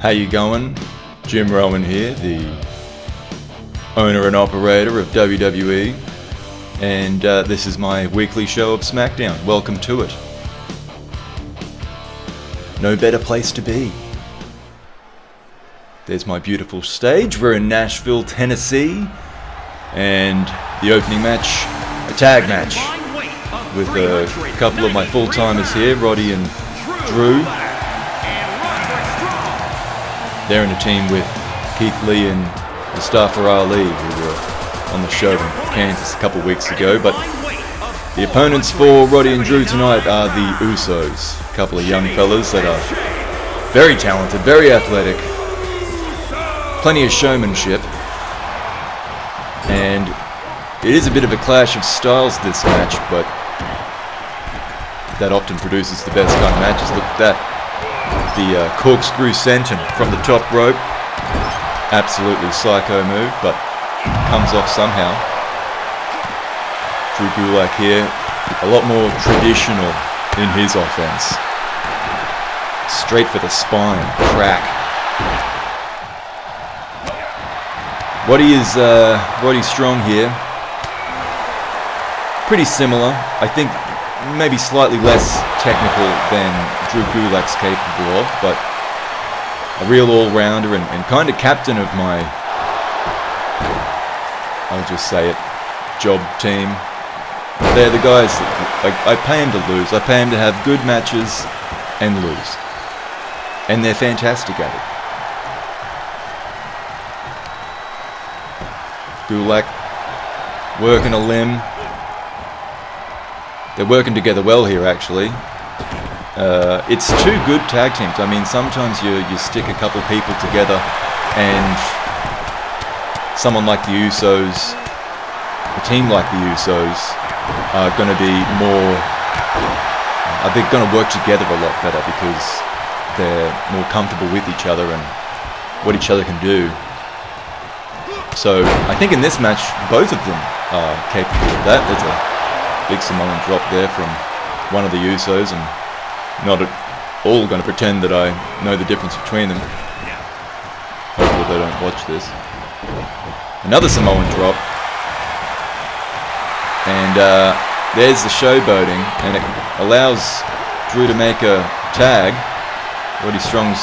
How you going? Jim Rowan here, the owner and operator of WWE, and this is my weekly show of Smackdown. Welcome to it. No better place to be. There's my beautiful stage. We're in Nashville, Tennessee, and the opening match, a tag match, with a couple of my full-timers here, Roddy and Drew. They're in a team with Keith Lee and Mustafa Ali, who were on the show in Kansas a couple of weeks ago. But the opponents for Roddy and Drew tonight are the Usos, a couple of young fellas that are very talented, very athletic, plenty of showmanship, and it is a bit of a clash of styles this match, but that often produces the best kind of matches. Look at that. The corkscrew senton from the top rope. Absolutely psycho move, but comes off somehow. Drew Gulak here, a lot more traditional in his offense. Straight for the spine, crack. Roddy Strong here. Pretty similar. I think maybe slightly less technical than Drew Gulak's capable of, but a real all-rounder and kind of captain of my, I'll just say it, job team. They're the guys that I pay him to lose. I pay him to have good matches and lose. And they're fantastic at it. Gulak working a limb. They're working together well here, actually. It's two good tag teams. I mean, sometimes you stick a couple people together and someone like the Usos, a team like the Usos, are going to be more... they're going to work together a lot better because they're more comfortable with each other and what each other can do. So, I think in this match, both of them are capable of that. There's a big Samoan drop there from one of the Usos, and not at all going to pretend that I know the difference between them. Hopefully they don't watch this. Another Samoan drop. And there's the showboating, and it allows Drew to make a tag. Roddy Strong's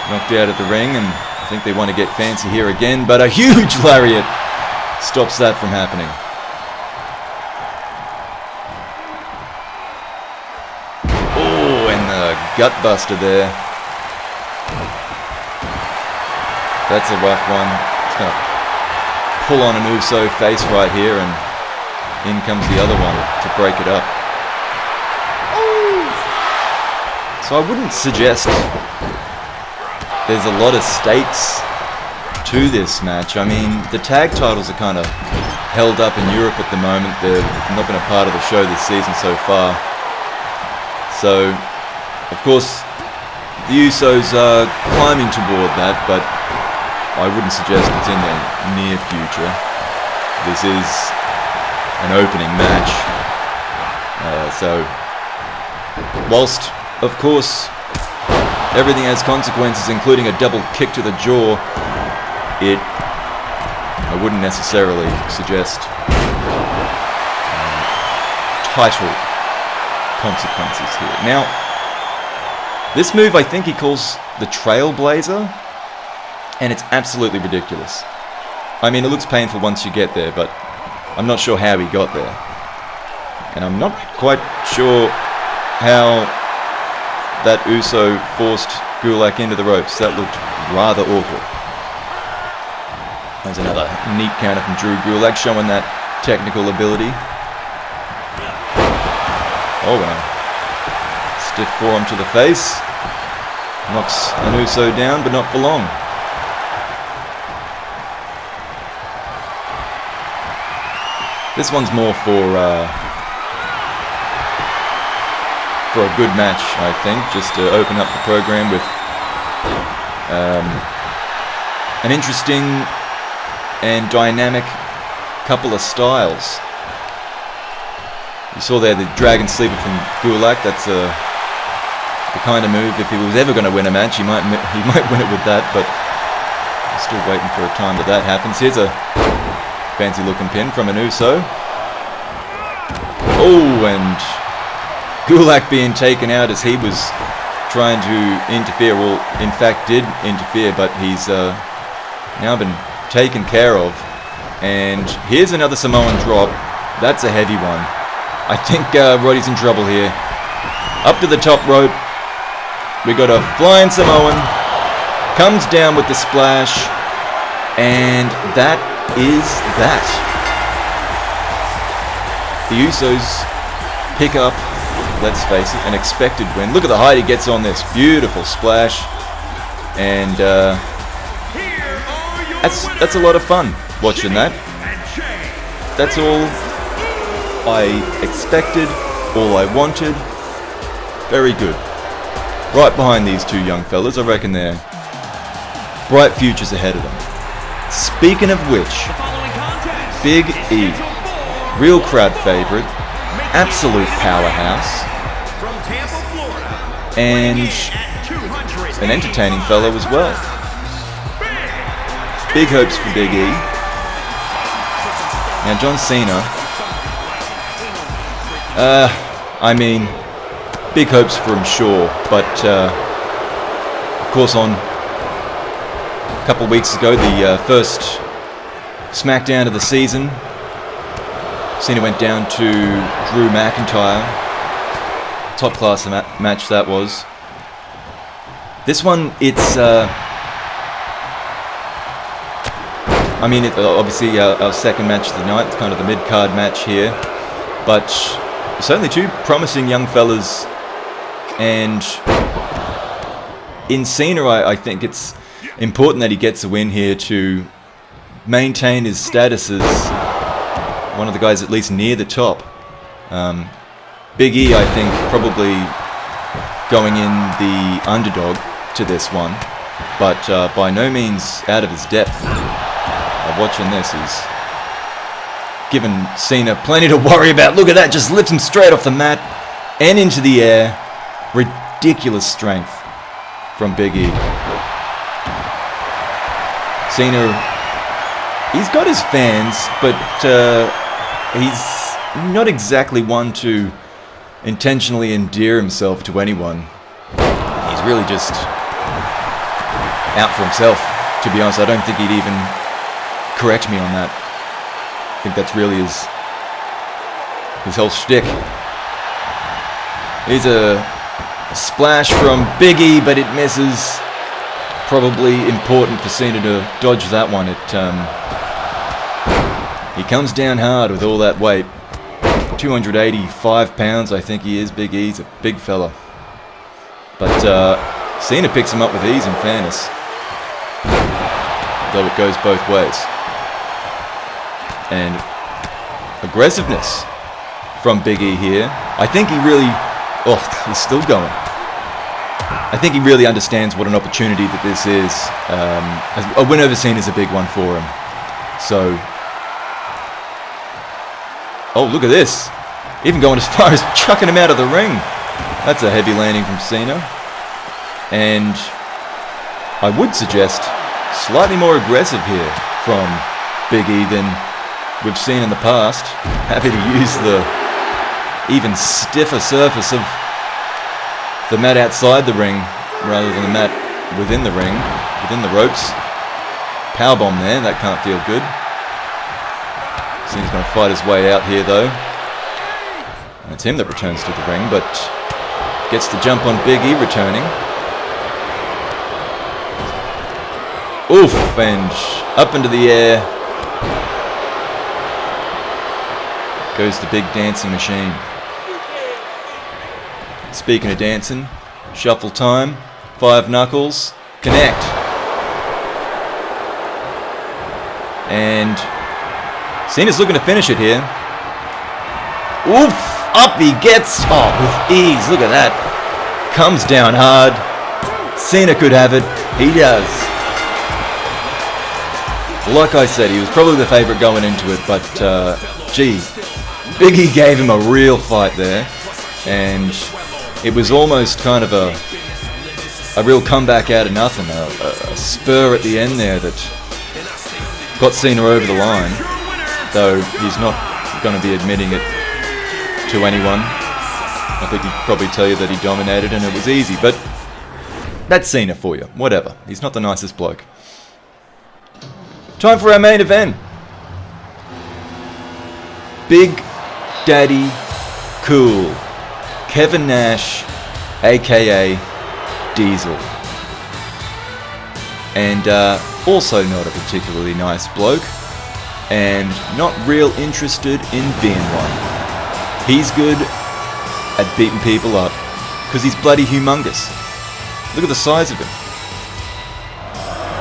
knocked out of the ring, and I think they want to get fancy here again, but a huge lariat stops that from happening. Oh, and the gut buster there. That's a rough one. It's going to pull on an Uso face right here, and in comes the other one to break it up. So I wouldn't suggest there's a lot of stakes to this match. I mean, the tag titles are kind of held up in Europe at the moment. They've not been a part of the show this season so far. So, of course, the Usos are climbing toward that, but I wouldn't suggest it's in the near future. This is an opening match. So, whilst, of course, everything has consequences, including a double kick to the jaw, I wouldn't necessarily suggest title consequences here. Now, this move I think he calls the Trailblazer, and it's absolutely ridiculous. I mean, it looks painful once you get there, but I'm not sure how he got there. And I'm not quite sure how that Uso forced Gulak into the ropes. That looked rather awkward. There's another neat counter from Drew Gulak, showing that technical ability. Oh, and a stiff forearm to the face. Knocks an Uso down, but not for long. This one's more for a good match, I think, just to open up the program with an interesting and dynamic couple of styles. You saw there the Dragon Sleeper from Gulak. That's a the kind of move, if he was ever going to win a match, he might win it with that, but still waiting for a time that happens. Here's a fancy looking pin from an Uso. Oh, and Gulak being taken out as he was trying to interfere. Well, in fact did interfere, but he's now been taken care of. And here's another Samoan drop. That's a heavy one. I think Roddy's in trouble here. Up to the top rope. We got a flying Samoan. Comes down with the splash. And that is that. The Usos pick up, let's face it, an expected win. Look at the height he gets on this. Beautiful splash. And that's a lot of fun watching that. That's all I expected, all I wanted. Very good. Right behind these two young fellas, I reckon they're bright futures ahead of them. Speaking of which, Big E, real crowd favorite, absolute powerhouse, and an entertaining fellow as well. Big hopes for Big E. Now John Cena, I mean, big hopes for him, sure, but of course on a couple of weeks ago, the first Smackdown of the season, Cena went down to Drew McIntyre. Top class match that was. This one, it's I mean, obviously our second match of the night. It's kind of the mid-card match here, but certainly two promising young fellas. And in Cena, I think it's important that he gets a win here to maintain his status as one of the guys at least near the top. Big E, I think, probably going in the underdog to this one, but by no means out of his depth. Watching this is giving Cena plenty to worry about. Look at that, just lifts him straight off the mat and into the air. Ridiculous strength from Big E. Cena, he's got his fans, but he's not exactly one to intentionally endear himself to anyone. He's really just out for himself, to be honest. I don't think he'd even correct me on that. I think that's really his whole shtick. Here's a splash from Big E, but it misses. Probably important for Cena to dodge that one. He comes down hard with all that weight. 285 pounds, I think he is. Big E's a big fella. But Cena picks him up with ease, in fairness. Though it goes both ways. And aggressiveness from Big E here. I think he really... Oh, he's still going. I think he really understands what an opportunity that this is. A win over Cena is a big one for him. So... Oh, look at this. Even going as far as chucking him out of the ring. That's a heavy landing from Cena. And I would suggest slightly more aggressive here from Big E than we've seen in the past. Happy to use the even stiffer surface of the mat outside the ring rather than the mat within the ring, within the ropes. Powerbomb there, that can't feel good. Cena's going to fight his way out here though. And it's him that returns to the ring, but gets the jump on Big E returning. Oof, and up into the air goes the big dancing machine. Speaking of dancing, shuffle time, 5 knuckles, connect. And Cena's looking to finish it here. Oof, up he gets, oh, with ease, look at that. Comes down hard. Cena could have it, he does. Like I said, he was probably the favourite going into it, but gee, Big E gave him a real fight there, and It was almost kind of a real comeback out of nothing, a spur at the end there that got Cena over the line, though he's not going to be admitting it to anyone. I think he'd probably tell you that he dominated and it was easy, but that's Cena for you. Whatever. He's not the nicest bloke. Time for our main event. Big Daddy Cool. Kevin Nash, aka Diesel. And also not a particularly nice bloke, and not real interested in being one. He's good at beating people up, because he's bloody humongous. Look at the size of him.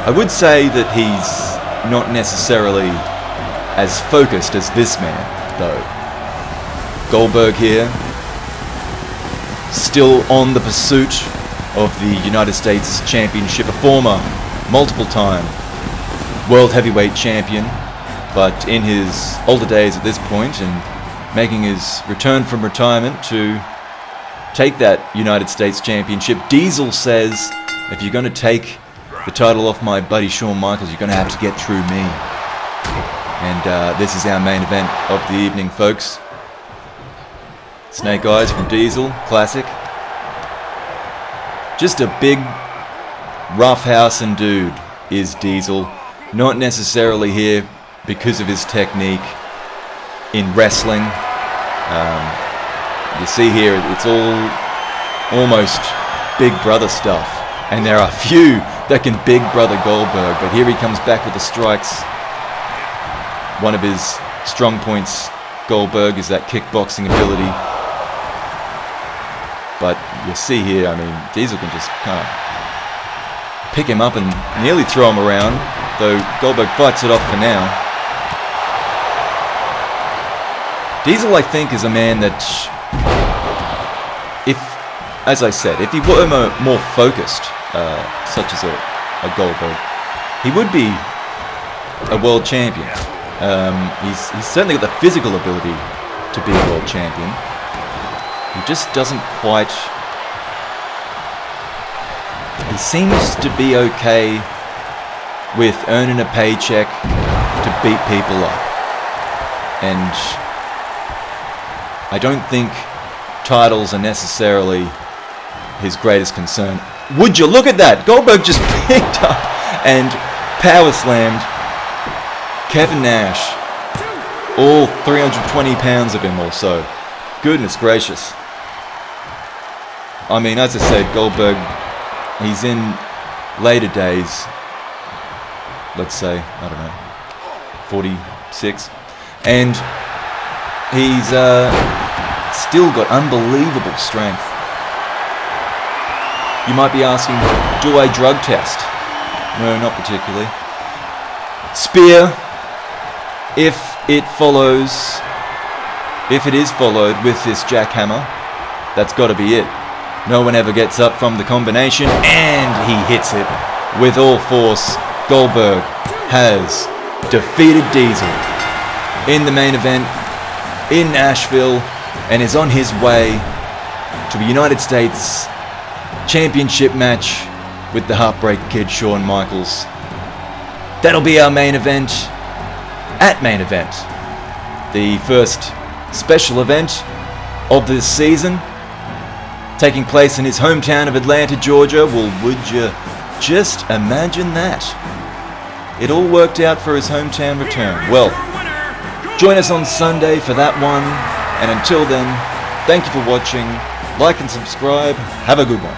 I would say that he's not necessarily as focused as this man, though. Goldberg here, still on the pursuit of the United States Championship, a former multiple-time World Heavyweight Champion, but in his older days at this point, and making his return from retirement to take that United States Championship. Diesel says, if you're going to take the title off my buddy Shawn Michaels, you're going to have to get through me. And this is our main event of the evening, folks. Snake Eyes from Diesel, classic. Just a big, roughhousing dude is Diesel. Not necessarily here because of his technique in wrestling. You see here, it's all almost Big Brother stuff. And there are few that can Big Brother Goldberg, but here he comes back with the strikes. One of his strong points, Goldberg, is that kickboxing ability. But you see here, I mean, Diesel can just kind of pick him up and nearly throw him around, though Goldberg fights it off for now. Diesel, I think, is a man that, if, as I said, if he were more focused, such as a Goldberg, he would be a world champion. He's certainly got the physical ability to be a world champion. He just doesn't quite... He seems to be okay with earning a paycheck to beat people up. And I don't think titles are necessarily his greatest concern. Would you look at that? Goldberg just picked up and power slammed Kevin Nash. All 320 pounds of him or so. Goodness gracious. I mean, as I said, Goldberg, he's in later days, let's say, I don't know, 46, and he's still got unbelievable strength. You might be asking, do I drug test? No, not particularly. Spear, if it is followed with this jackhammer, that's got to be it. No one ever gets up from the combination, and he hits it with all force. Goldberg has defeated Diesel in the main event in Nashville and is on his way to the United States Championship match with the Heartbreak Kid Shawn Michaels. That'll be our main event at Main Event, the first special event of this season, taking place in his hometown of Atlanta, Georgia. Well, would you just imagine that? It all worked out for his hometown return. Well, join us on Sunday for that one, and until then, thank you for watching. Like and subscribe. Have a good one.